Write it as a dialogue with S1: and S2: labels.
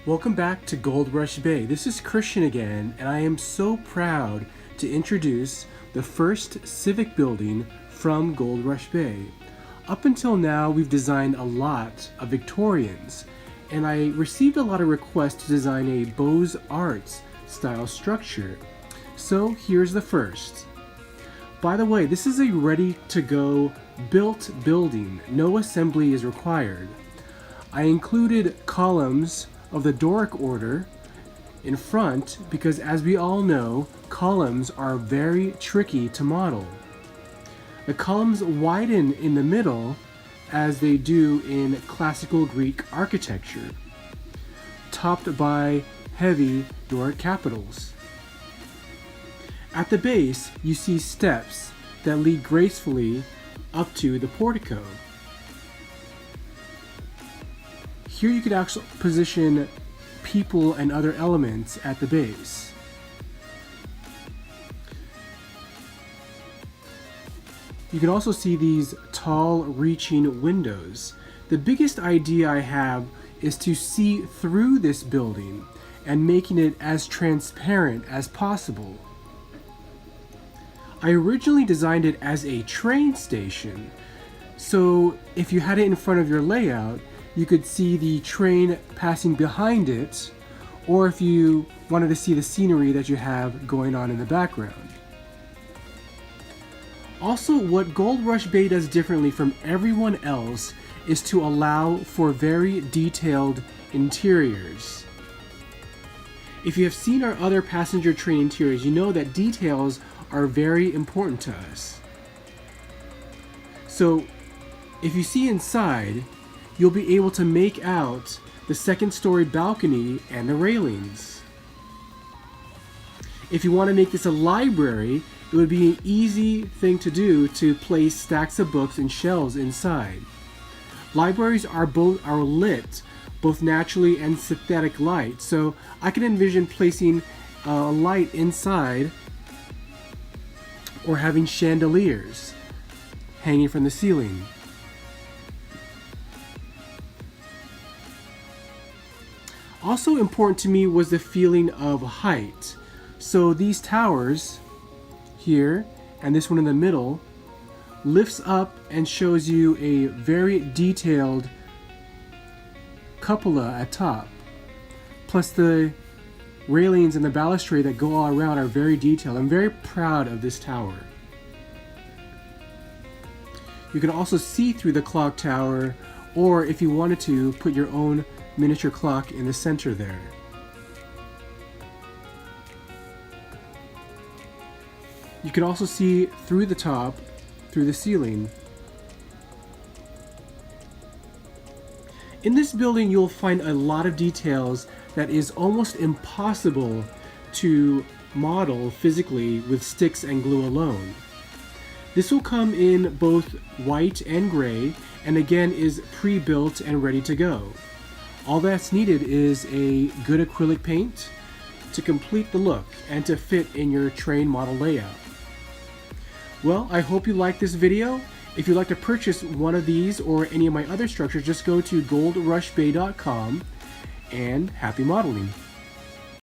S1: Welcome back to Gold Rush Bay. This is Christian again, and I am so proud to introduce the first Civic Building from Gold Rush Bay. Up until now, we've designed a lot of Victorians, and I received a lot of requests to design a Beaux Arts style structure. So here's the first. By the way, this is a ready-to-go built building. No assembly is required. I included columns of the Doric order in front because, as we all know, columns are very tricky to model. The columns widen in the middle as they do in classical Greek architecture, topped by heavy Doric capitals. At the base, you see steps that lead gracefully up to the portico. Here you could actually position people and other elements at the base. You can also see these tall, reaching windows. The biggest idea I have is to see through this building and making it as transparent as possible. I originally designed it as a train station, so if you had it in front of your layout, you could see the train passing behind it, or if you wanted to see the scenery that you have going on in the background. Also, what Gold Rush Bay does differently from everyone else is to allow for very detailed interiors. If you have seen our other passenger train interiors, you know that details are very important to us. So, if you see inside, you'll be able to make out the second-story balcony and the railings. If you want to make this a library, it would be an easy thing to do to place stacks of books and shelves inside. Libraries are lit both naturally and synthetic light, so I can envision placing a light inside or having chandeliers hanging from the ceiling. Also important to me was the feeling of height. So these towers here and this one in the middle lifts up and shows you a very detailed cupola at top. Plus the railings and the balustrade that go all around are very detailed. I'm very proud of this tower. You can also see through the clock tower, or if you wanted to, put your own miniature clock in the center there. You can also see through the top, through the ceiling. In this building, you'll find a lot of details that is almost impossible to model physically with sticks and glue alone. This will come in both white and gray, and again is pre-built and ready to go. All that's needed is a good acrylic paint to complete the look and to fit in your train model layout. Well, I hope you liked this video. If you'd like to purchase one of these or any of my other structures, just go to goldrushbay.com and happy modeling.